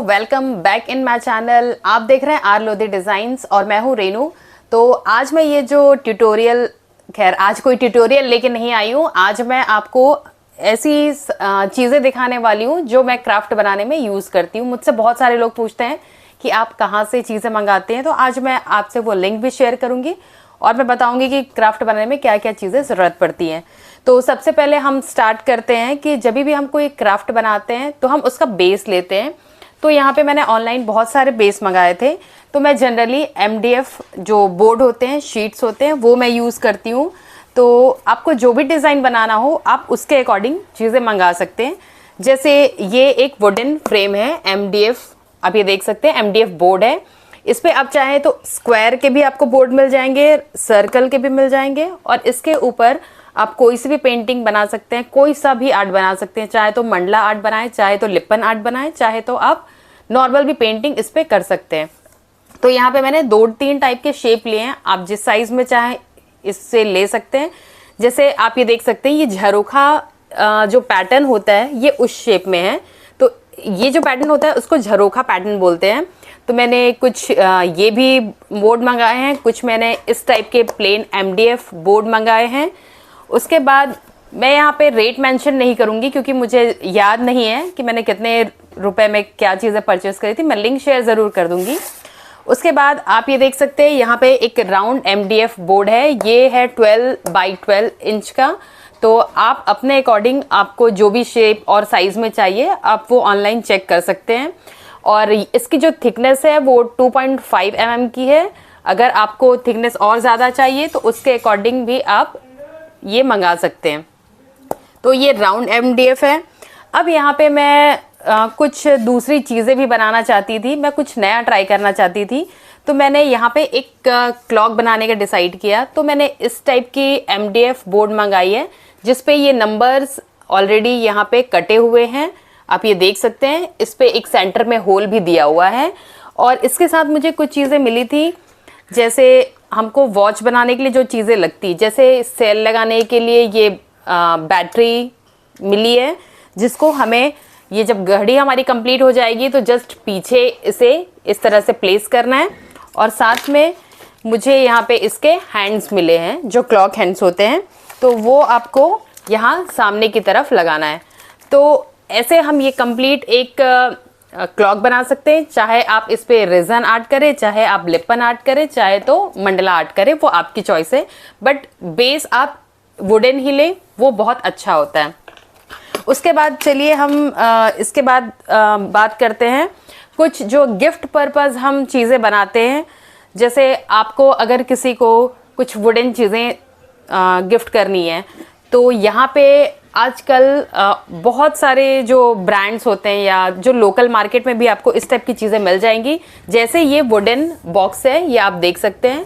Welcome back in my channel. आप देख रहे हैं आर लोधी डिज़ाइंस और मैं हूँ रेनू। तो आज मैं ये जो ट्यूटोरियल, खैर आज कोई ट्यूटोरियल लेके नहीं आई हूँ। आज मैं आपको ऐसी चीज़ें दिखाने वाली हूँ जो मैं क्राफ्ट बनाने में यूज़ करती हूँ। मुझसे बहुत सारे लोग पूछते हैं कि आप कहाँ से चीज़ें मंगाते हैं, तो आज मैं आपसे वो लिंक भी शेयर करूँगी और मैं बताऊँगी कि क्राफ्ट बनाने में क्या क्या चीज़ें ज़रूरत पड़ती हैं। तो सबसे पहले हम स्टार्ट करते हैं कि जब भी हम कोई क्राफ्ट बनाते हैं तो हम उसका बेस लेते हैं। तो यहाँ पे मैंने ऑनलाइन बहुत सारे बेस मंगाए थे। तो मैं जनरली MDF जो बोर्ड होते हैं, शीट्स होते हैं, वो मैं यूज़ करती हूँ। तो आपको जो भी डिज़ाइन बनाना हो आप उसके अकॉर्डिंग चीज़ें मंगा सकते हैं। जैसे ये एक वुडन फ्रेम है MDF, आप ये देख सकते हैं MDF बोर्ड है। इस पर आप चाहें तो स्क्वायर के भी आपको बोर्ड मिल जाएंगे, सर्कल के भी मिल जाएंगे, और इसके ऊपर आप कोई सी भी पेंटिंग बना सकते हैं, कोई सा भी आर्ट बना सकते हैं। चाहे तो मंडला आर्ट बनाएं, चाहे तो लिपन आर्ट बनाएं, चाहे तो आप नॉर्मल भी पेंटिंग इस पे कर सकते हैं। तो यहाँ पे मैंने 2-3 टाइप के शेप लिए हैं, आप जिस साइज में चाहें इससे ले सकते हैं। जैसे आप ये देख सकते हैं, ये झरोखा जो पैटर्न होता है ये उस शेप में है। तो ये जो पैटर्न होता है उसको झरोखा पैटर्न बोलते हैं। तो मैंने कुछ ये भी बोर्ड मंगाए हैं, कुछ मैंने इस टाइप के प्लेन MDF बोर्ड मंगाए हैं। उसके बाद मैं यहाँ पे रेट मेंशन नहीं करूँगी क्योंकि मुझे याद नहीं है कि मैंने कितने रुपए में क्या चीज़ें परचेस करी थी। मैं लिंक शेयर ज़रूर कर दूँगी। उसके बाद आप ये देख सकते हैं, यहाँ पे एक राउंड MDF बोर्ड है। ये है 12 बाई 12 इंच का। तो आप अपने अकॉर्डिंग आपको जो भी शेप और साइज़ में चाहिए आप वो ऑनलाइन चेक कर सकते हैं। और इसकी जो थिकनेस है वो 2.5 mm की है। अगर आपको थिकनेस और ज़्यादा चाहिए तो उसके अकॉर्डिंग भी आप ये मंगा सकते हैं। तो ये राउंड MDF है। अब यहाँ पे मैं कुछ दूसरी चीज़ें भी बनाना चाहती थी, मैं कुछ नया ट्राई करना चाहती थी। तो मैंने यहाँ पे एक क्लॉक बनाने का डिसाइड किया। तो मैंने इस टाइप की MDF बोर्ड मंगाई है जिस पे ये नंबर्स ऑलरेडी यहाँ पे कटे हुए हैं, आप ये देख सकते हैं। इस पे एक सेंटर में होल भी दिया हुआ है। और इसके साथ मुझे कुछ चीज़ें मिली थी, जैसे हमको वॉच बनाने के लिए जो चीज़ें लगती, जैसे सेल लगाने के लिए ये बैटरी मिली है, जिसको हमें ये जब घड़ी हमारी कंप्लीट हो जाएगी तो जस्ट पीछे इसे इस तरह से प्लेस करना है। और साथ में मुझे यहाँ पे इसके हैंड्स मिले हैं जो क्लॉक हैंड्स होते हैं, तो वो आपको यहाँ सामने की तरफ लगाना है। तो ऐसे हम ये कंप्लीट एक क्लॉक बना सकते हैं। चाहे आप इस पे रेजन आर्ट करें, चाहे आप लिपन आर्ट करें, चाहे तो मंडला आर्ट करें, वो आपकी चॉइस है। बट बेस आप वुडन ही लें, वो बहुत अच्छा होता है। उसके बाद चलिए हम इसके बाद बात करते हैं कुछ जो गिफ्ट पर्पस हम चीज़ें बनाते हैं। जैसे आपको अगर किसी को कुछ वुडन चीज़ें गिफ्ट करनी है तो यहाँ पे आजकल बहुत सारे जो ब्रांड्स होते हैं या जो लोकल मार्केट में भी आपको इस टाइप की चीज़ें मिल जाएंगी। जैसे ये वुडन बॉक्स है, ये आप देख सकते हैं,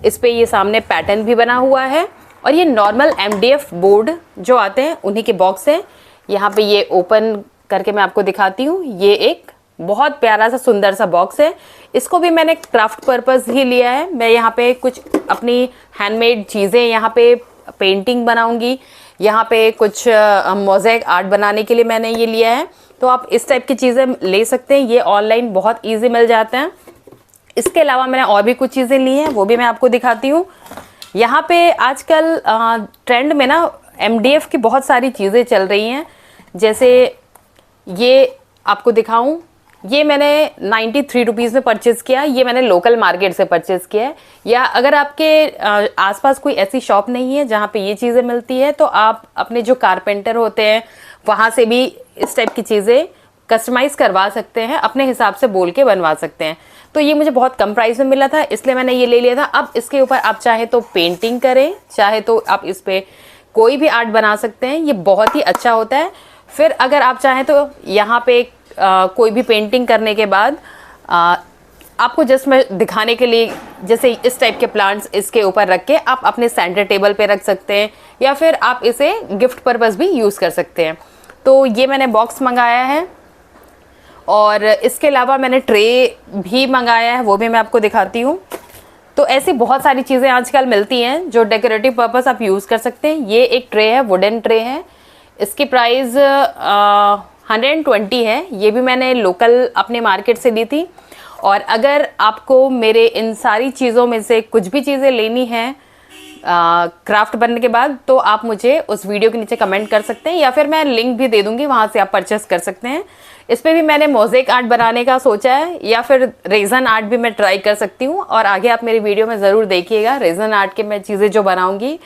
इस पे ये सामने पैटर्न भी बना हुआ है। और ये नॉर्मल MDF बोर्ड जो आते हैं उन्हीं के बॉक्स हैं। यहाँ पे ये ओपन करके मैं आपको दिखाती हूँ। ये एक बहुत प्यारा सा सुंदर सा बॉक्स है। इसको भी मैंने क्राफ्ट पर्पस ही लिया है। मैं यहाँ पे कुछ अपनी हैंडमेड चीज़ें, यहाँ पे पेंटिंग बनाऊंगी, यहाँ पे कुछ मोज़ेक आर्ट बनाने के लिए मैंने ये लिया है। तो आप इस टाइप की चीज़ें ले सकते हैं, ये ऑनलाइन बहुत ईजी मिल जाते हैं। इसके अलावा मैंने और भी कुछ चीज़ें ली हैं, वो भी मैं आपको दिखाती हूँ। यहाँ पे आजकल ट्रेंड में ना MDF की बहुत सारी चीज़ें चल रही हैं। जैसे ये आपको दिखाऊं, ये मैंने 93 रुपीज़ में परचेज़ किया। ये मैंने लोकल मार्केट से परचेज़ किया है। या अगर आपके आसपास कोई ऐसी शॉप नहीं है जहाँ पे ये चीज़ें मिलती है तो आप अपने जो कारपेंटर होते हैं वहाँ से भी इस टाइप की चीज़ें कस्टमाइज़ करवा सकते हैं, अपने हिसाब से बोल के बनवा सकते हैं। तो ये मुझे बहुत कम प्राइस में मिला था, इसलिए मैंने ये ले लिया था। अब इसके ऊपर आप चाहे तो पेंटिंग करें, चाहे तो आप इस पर कोई भी आर्ट बना सकते हैं। ये बहुत ही अच्छा होता है। फिर अगर आप चाहें तो यहाँ पे कोई भी पेंटिंग करने के बाद आपको जस्ट मैं दिखाने के लिए, जैसे इस टाइप के प्लांट्स इसके ऊपर रख के आप अपने सेंटर टेबल पे रख सकते हैं, या फिर आप इसे गिफ्ट पर्पस भी यूज़ कर सकते हैं। तो ये मैंने बॉक्स मंगाया है। और इसके अलावा मैंने ट्रे भी मंगाया है, वो भी मैं आपको दिखाती हूँ। तो ऐसी बहुत सारी चीज़ें आजकल मिलती हैं जो डेकोरेटिव पर्पस आप यूज़ कर सकते हैं। ये एक ट्रे है, वुडन ट्रे है। इसकी प्राइस 120 है। ये भी मैंने लोकल अपने मार्केट से ली थी। और अगर आपको मेरे इन सारी चीज़ों में से कुछ भी चीज़ें लेनी हैं क्राफ्ट बनने के बाद, तो आप मुझे उस वीडियो के नीचे कमेंट कर सकते हैं, या फिर मैं लिंक भी दे दूंगी, वहाँ से आप परचेस कर सकते हैं। इस पर भी मैंने मोज़ेक आर्ट बनाने का सोचा है, या फिर रेजन आर्ट भी मैं ट्राई कर सकती हूँ। और आगे आप मेरी वीडियो में ज़रूर देखिएगा रेजन आर्ट के मैं चीज़ें जो बनाऊँगी।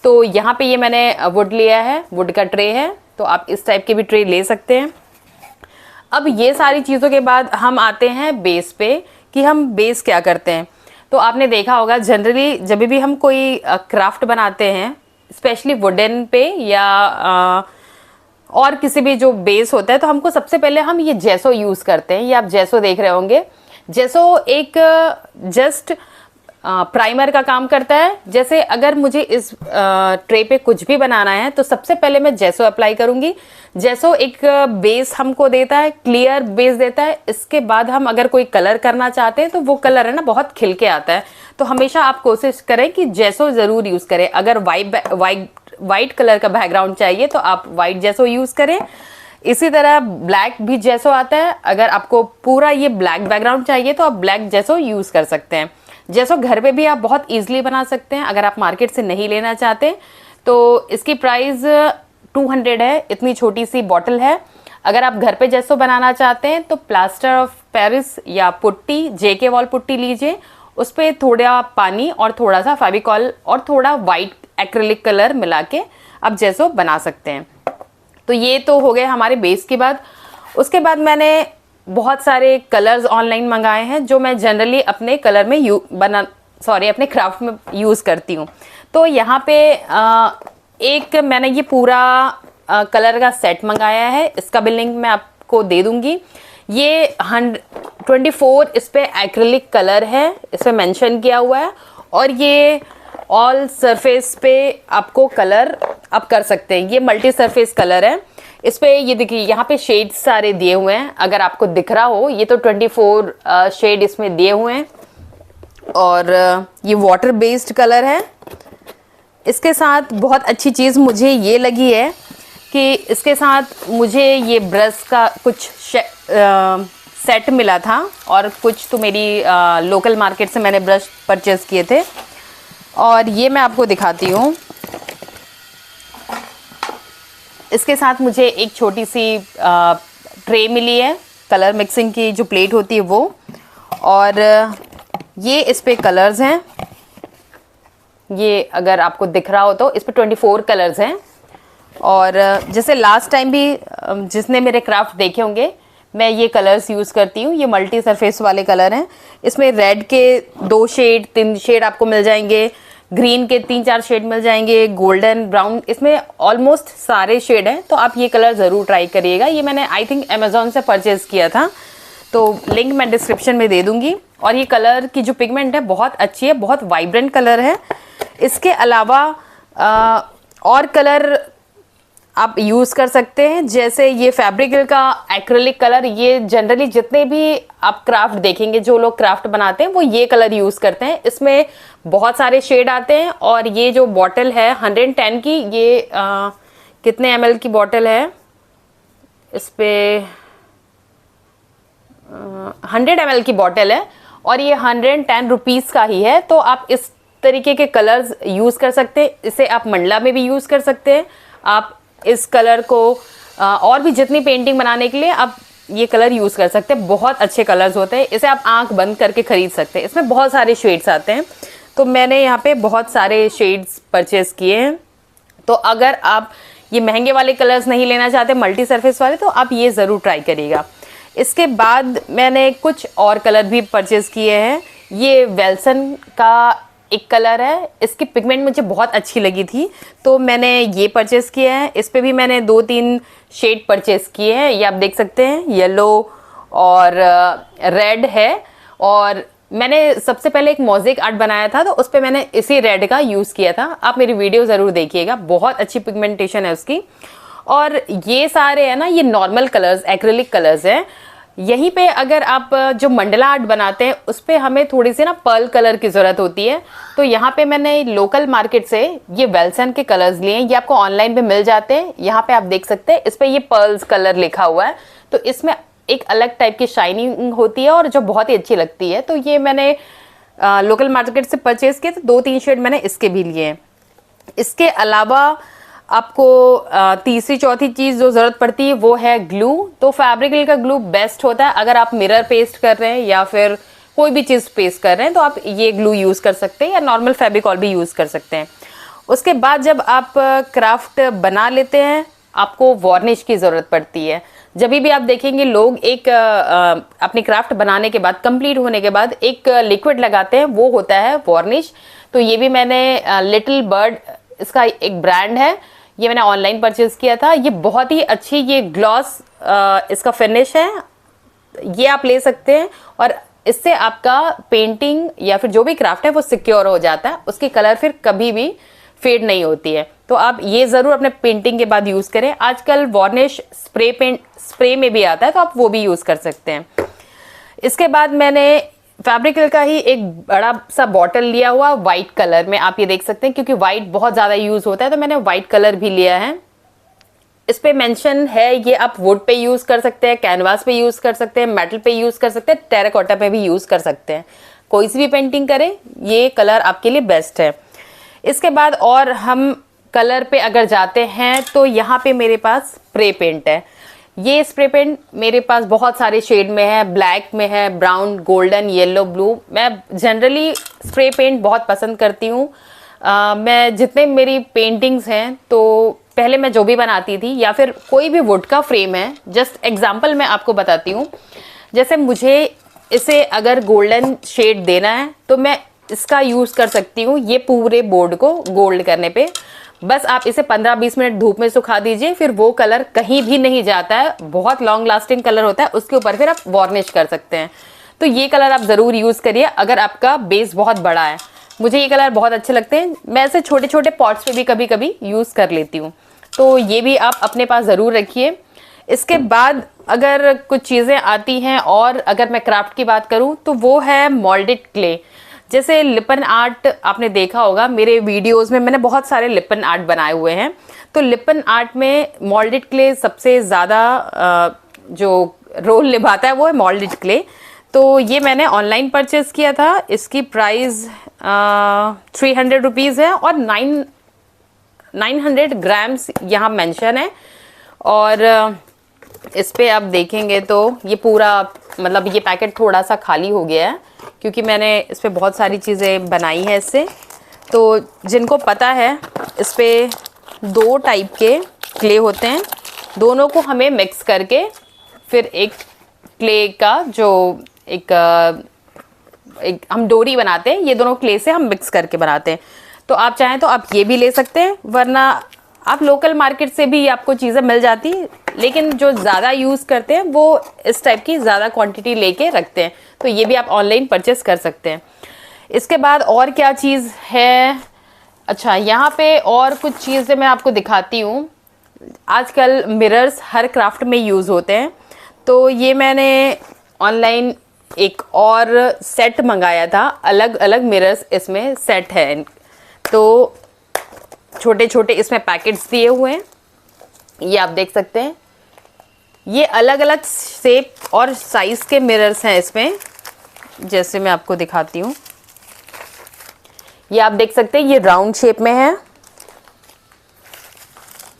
तो यहाँ पे ये मैंने वुड लिया है, वुड का ट्रे है, तो आप इस टाइप के भी ट्रे ले सकते हैं। अब ये सारी चीज़ों के बाद हम आते हैं बेस पे, कि हम बेस क्या करते हैं। तो आपने देखा होगा जनरली जब भी हम कोई क्राफ्ट बनाते हैं, स्पेशली वुडन पे या और किसी भी जो बेस होता है, तो हमको सबसे पहले हम ये जेसो यूज़ करते हैं। ये आप जेसो देख रहे होंगे। जेसो एक जस्ट प्राइमर का काम करता है। जैसे अगर मुझे इस ट्रे पे कुछ भी बनाना है तो सबसे पहले मैं जेसो अप्लाई करूंगी। जेसो एक बेस हमको देता है, क्लियर बेस देता है। इसके बाद हम अगर कोई कलर करना चाहते हैं तो वो कलर है ना बहुत खिल के आता है। तो हमेशा आप कोशिश करें कि जेसो ज़रूर यूज़ करें। अगर वाइट कलर का बैकग्राउंड चाहिए तो आप वाइट जेसो यूज़ करें। इसी तरह ब्लैक भी जेसो आता है। अगर आपको पूरा ये ब्लैक बैकग्राउंड चाहिए तो आप ब्लैक जेसो यूज़ कर सकते हैं। जेसो घर पे भी आप बहुत ईजिली बना सकते हैं। अगर आप मार्केट से नहीं लेना चाहते तो इसकी प्राइस 200 है। इतनी छोटी सी बॉटल है। अगर आप घर पे जेसो बनाना चाहते हैं तो प्लास्टर ऑफ पेरिस या पुट्टी, जेके वॉल पुट्टी लीजिए। उस पर थोड़ा पानी और थोड़ा सा फेविकॉल और थोड़ा वाइट एक्रिलिक कलर मिला के आप जेसो बना सकते हैं। तो ये तो हो गए हमारे बेस के बाद। उसके बाद मैंने बहुत सारे कलर्स ऑनलाइन मंगाए हैं जो मैं जनरली अपने कलर में अपने क्राफ्ट में यूज़ करती हूँ। तो यहाँ पे एक मैंने ये पूरा कलर का सेट मंगाया है। इसका भी लिंक मैं आपको दे दूँगी। ये 124 इस पे एक्रिलिक कलर है, इस पे मेंशन किया हुआ है। और ये ऑल सरफेस पे आपको कलर आप कर सकते हैं। ये मल्टी सरफेस कलर है। इस पे ये देखिए यहाँ पे शेड्स सारे दिए हुए हैं। अगर आपको दिख रहा हो, ये तो 24 शेड इसमें दिए हुए हैं। और ये वाटर बेस्ड कलर है। इसके साथ बहुत अच्छी चीज़ मुझे ये लगी है कि इसके साथ मुझे ये ब्रश का कुछ सेट मिला था, और कुछ तो मेरी लोकल मार्केट से मैंने ब्रश परचेज़ किए थे। और ये मैं आपको दिखाती हूँ। इसके साथ मुझे एक छोटी सी ट्रे मिली है, कलर मिक्सिंग की जो प्लेट होती है वो। और ये इस पे कलर्स हैं। ये अगर आपको दिख रहा हो तो इस पे 24 कलर्स हैं। और जैसे लास्ट टाइम भी जिसने मेरे क्राफ्ट देखे होंगे, मैं ये कलर्स यूज़ करती हूँ। ये मल्टी सरफेस वाले कलर हैं। इसमें रेड के 2 शेड 3 शेड आपको मिल जाएंगे, ग्रीन के 3-4 शेड मिल जाएंगे, गोल्डन ब्राउन, इसमें ऑलमोस्ट सारे शेड हैं। तो आप ये कलर ज़रूर ट्राई करिएगा। ये मैंने आई थिंक अमेज़ॉन से परचेज़ किया था, तो लिंक मैं डिस्क्रिप्शन में दे दूँगी। और ये कलर की जो पिगमेंट है बहुत अच्छी है, बहुत वाइब्रेंट कलर है। इसके अलावा और कलर आप यूज़ कर सकते हैं। जैसे ये फैब्रिकल का एक्रिलिक कलर, ये जनरली जितने भी आप क्राफ्ट देखेंगे, जो लोग क्राफ्ट बनाते हैं वो ये कलर यूज़ करते हैं। इसमें बहुत सारे शेड आते हैं। और ये जो बॉटल है 110 की, ये कितने ml की बॉटल है, इस पे 100 ml की बॉटल है। और ये 110 रुपीज़ का ही है। तो आप इस तरीके के कलर्स यूज़ कर सकते हैं। इसे आप मंडला में भी यूज़ कर सकते हैं। आप इस कलर को और भी जितनी पेंटिंग बनाने के लिए आप ये कलर यूज़ कर सकते हैं। बहुत अच्छे कलर्स होते हैं। इसे आप आंख बंद करके ख़रीद सकते हैं। इसमें बहुत सारे शेड्स आते हैं। तो मैंने यहाँ पे बहुत सारे शेड्स परचेज़ किए हैं। तो अगर आप ये महंगे वाले कलर्स नहीं लेना चाहते, मल्टी सरफेस वाले, तो आप ये ज़रूर ट्राई करिएगा। इसके बाद मैंने कुछ और कलर भी परचेज़ किए हैं। ये वेल्सन का एक कलर है। इसकी पिगमेंट मुझे बहुत अच्छी लगी थी, तो मैंने ये परचेज़ किया है। इस पे भी मैंने 2-3 शेड परचेज़ किए हैं। ये आप देख सकते हैं, येलो और रेड है। और मैंने सबसे पहले एक मोज़ेक आर्ट बनाया था, तो उस पे मैंने इसी रेड का यूज़ किया था। आप मेरी वीडियो ज़रूर देखिएगा, बहुत अच्छी पिगमेंटेशन है उसकी। और ये सारे है ना, ये नॉर्मल कलर्स, एक्रिलिक कलर्स हैं। यहीं पे अगर आप जो मंडला आर्ट बनाते हैं उस पे हमें थोड़ी सी ना पर्ल कलर की ज़रूरत होती है। तो यहाँ पे मैंने लोकल मार्केट से ये वेल्सन के कलर्स लिए हैं, ये आपको ऑनलाइन पे मिल जाते हैं। यहाँ पे आप देख सकते हैं इस पे ये पर्ल्स कलर लिखा हुआ है, तो इसमें एक अलग टाइप की शाइनिंग होती है और जो बहुत ही अच्छी लगती है। तो ये मैंने लोकल मार्केट से परचेज किए, तो 2-3 शेड मैंने इसके भी लिए हैं। इसके अलावा आपको तीसरी चौथी चीज़ जो ज़रूरत पड़ती है वो है ग्लू। तो फैब्रिकल का ग्लू बेस्ट होता है अगर आप मिरर पेस्ट कर रहे हैं या फिर कोई भी चीज़ पेस्ट कर रहे हैं, तो आप ये ग्लू यूज़ कर सकते हैं या नॉर्मल फैब्रिकॉल भी यूज़ कर सकते हैं। उसके बाद जब आप क्राफ्ट बना लेते हैं आपको वार्निश की ज़रूरत पड़ती है। जब भी आप देखेंगे लोग एक अपनी क्राफ्ट बनाने के बाद, कंप्लीट होने के बाद एक लिक्विड लगाते हैं, वो होता है वार्निश। तो ये भी मैंने लिटिल बर्ड, इसका एक ब्रांड है, ये मैंने ऑनलाइन परचेज किया था। ये बहुत ही अच्छी, ये ग्लॉस इसका फिनिश है, ये आप ले सकते हैं और इससे आपका पेंटिंग या फिर जो भी क्राफ्ट है वो सिक्योर हो जाता है, उसकी कलर फिर कभी भी फेड नहीं होती है। तो आप ये ज़रूर अपने पेंटिंग के बाद यूज़ करें। आजकल वार्निश स्प्रे में भी आता है, तो आप वो भी यूज़ कर सकते हैं। इसके बाद मैंने फैब्रिकल का ही एक बड़ा सा बॉटल लिया हुआ वाइट कलर में, आप ये देख सकते हैं, क्योंकि वाइट बहुत ज़्यादा यूज़ होता है तो मैंने वाइट कलर भी लिया है। इस पे मेंशन है, ये आप वुड पे यूज़ कर सकते हैं, कैनवास पे यूज़ कर सकते हैं, मेटल पे यूज़ कर सकते हैं, टेराकोटा पे भी यूज़ कर सकते हैं। कोई सी भी पेंटिंग करें, ये कलर आपके लिए बेस्ट है। इसके बाद और हम कलर पे अगर जाते हैं तो यहाँ पे मेरे पास स्प्रे पेंट है। ये स्प्रे पेंट मेरे पास बहुत सारे शेड में है, ब्लैक में है, ब्राउन, गोल्डन, येलो, ब्लू। मैं जनरली स्प्रे पेंट बहुत पसंद करती हूँ। मैं जितने मेरी पेंटिंग्स हैं, तो पहले मैं जो भी बनाती थी या फिर कोई भी वुड का फ्रेम है, जस्ट एग्जांपल मैं आपको बताती हूँ। जैसे मुझे इसे अगर गोल्डन शेड देना है तो मैं इसका यूज़ कर सकती हूँ, ये पूरे बोर्ड को गोल्ड करने पे। बस आप इसे 15-20 मिनट धूप में सुखा दीजिए, फिर वो कलर कहीं भी नहीं जाता है, बहुत लॉन्ग लास्टिंग कलर होता है। उसके ऊपर फिर आप वार्निश कर सकते हैं। तो ये कलर आप ज़रूर यूज़ करिए अगर आपका बेस बहुत बड़ा है। मुझे ये कलर बहुत अच्छे लगते हैं, मैं ऐसे छोटे छोटे पॉट्स पे भी कभी कभी यूज़ कर लेती हूँ। तो ये भी आप अपने पास ज़रूर रखिए। इसके बाद अगर कुछ चीज़ें आती हैं, और अगर मैं क्राफ्ट की बात करूँ तो वो है मोल्डेड क्ले। जैसे लिपन आर्ट आपने देखा होगा, मेरे वीडियोस में मैंने बहुत सारे लिपन आर्ट बनाए हुए हैं। तो लिपन आर्ट में मोल्डेड क्ले सबसे ज़्यादा जो रोल निभाता है वो है मोल्डेड क्ले। तो ये मैंने ऑनलाइन परचेज़ किया था, इसकी प्राइस 300 रुपीज़ है और 900 ग्राम्स यहाँ मेंशन है। और इस पे आप देखेंगे तो ये पूरा, मतलब ये पैकेट थोड़ा सा खाली हो गया है क्योंकि मैंने इस पे बहुत सारी चीज़ें बनाई हैं इससे। तो जिनको पता है, इस पे 2 टाइप के क्ले होते हैं, दोनों को हमें मिक्स करके फिर एक क्ले का जो एक हम डोरी बनाते हैं, ये दोनों क्ले से हम मिक्स करके बनाते हैं। तो आप चाहें तो आप ये भी ले सकते हैं, वरना आप लोकल मार्केट से भी आपको चीज़ें मिल जाती, लेकिन जो ज़्यादा यूज़ करते हैं वो इस टाइप की ज़्यादा क्वांटिटी लेके रखते हैं। तो ये भी आप ऑनलाइन परचेस कर सकते हैं। इसके बाद और क्या चीज़ है, अच्छा यहाँ पे और कुछ चीज़ें मैं आपको दिखाती हूँ। आजकल मिरर्स हर क्राफ्ट में यूज़ होते हैं, तो ये मैंने ऑनलाइन एक और सेट मंगाया था, अलग अलग मिरर्स इसमें सेट है। तो छोटे छोटे इसमें पैकेट्स दिए हुए हैं, ये आप देख सकते हैं। ये अलग अलग शेप और साइज़ के मिरर्स हैं इसमें, जैसे मैं आपको दिखाती हूँ। ये आप देख सकते हैं, ये राउंड शेप में है,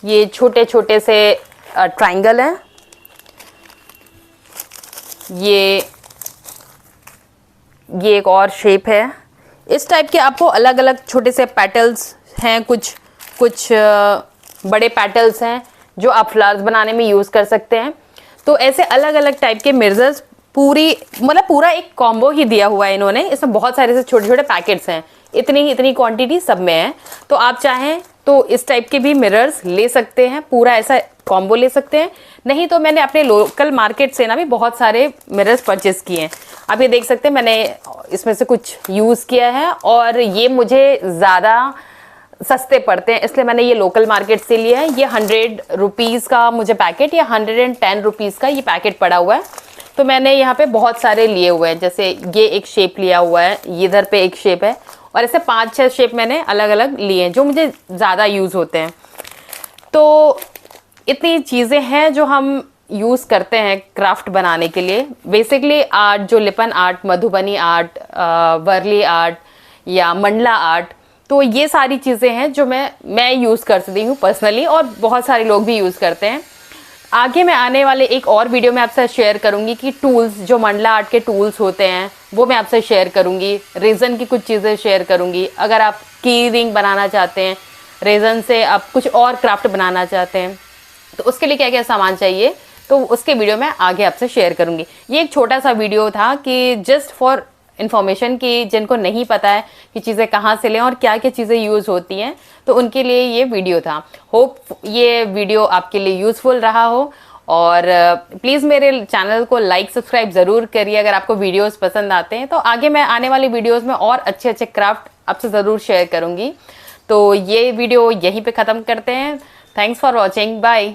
ये छोटे छोटे से ट्रायंगल हैं, ये एक और शेप है। इस टाइप के आपको अलग अलग छोटे से पेटल्स हैं, कुछ बड़े पेटल्स हैं जो आप फ्लावर्स बनाने में यूज़ कर सकते हैं। तो ऐसे अलग अलग टाइप के मिरर्स, पूरा एक कॉम्बो ही दिया हुआ है इन्होंने। इसमें बहुत सारे से छोटे छोटे पैकेट्स हैं, इतनी क्वांटिटी सब में है। तो आप चाहें तो इस टाइप के भी मिरर्स ले सकते हैं, पूरा ऐसा कॉम्बो ले सकते हैं। नहीं तो मैंने अपने लोकल मार्केट से ना भी बहुत सारे मिरर्स परचेस किए हैं। आप ये देख सकते हैं, मैंने इसमें से कुछ यूज़ किया है और ये मुझे ज़्यादा सस्ते पड़ते हैं, इसलिए मैंने ये लोकल मार्केट से लिया है। ये 100 रुपीज़ का मुझे पैकेट या 110 रुपीज़ का ये पैकेट पड़ा हुआ है। तो मैंने यहाँ पे बहुत सारे लिए हुए हैं, जैसे ये एक शेप लिया हुआ है, इधर पे एक शेप है, और ऐसे 5-6 शेप मैंने अलग अलग लिए हैं जो मुझे ज़्यादा यूज़ होते हैं। तो इतनी चीज़ें हैं जो हम यूज़ करते हैं क्राफ्ट बनाने के लिए। बेसिकली आर्ट, जो Lippan art, Madhubani art, Warli art या मंडला आर्ट, तो ये सारी चीज़ें हैं जो मैं यूज़ करती हूँ पर्सनली, और बहुत सारे लोग भी यूज़ करते हैं। आगे मैं आने वाले एक और वीडियो में आपसे शेयर करूँगी कि टूल्स, जो मंडला आर्ट के टूल्स होते हैं वो मैं आपसे शेयर करूँगी। रेज़न की कुछ चीज़ें शेयर करूँगी। अगर आप की रिंग बनाना चाहते हैं, रेज़न से आप कुछ और क्राफ्ट बनाना चाहते हैं, तो उसके लिए क्या क्या सामान चाहिए, तो उसके वीडियो मैं आगे आपसे शेयर करूँगी। ये एक छोटा सा वीडियो था कि जस्ट फॉर इन्फॉर्मेशन, की जिनको नहीं पता है कि चीज़ें कहाँ से लें और क्या क्या चीज़ें यूज़ होती हैं, तो उनके लिए ये वीडियो था। होप ये वीडियो आपके लिए यूज़फुल रहा हो, और प्लीज़ मेरे चैनल को लाइक सब्सक्राइब ज़रूर करिए अगर आपको वीडियोस पसंद आते हैं। तो आगे मैं आने वाली वीडियोस में और अच्छे अच्छे क्राफ्ट आपसे ज़रूर शेयर करूँगी। तो ये वीडियो यहीं पे ख़त्म करते हैं। Thanks for watching, bye.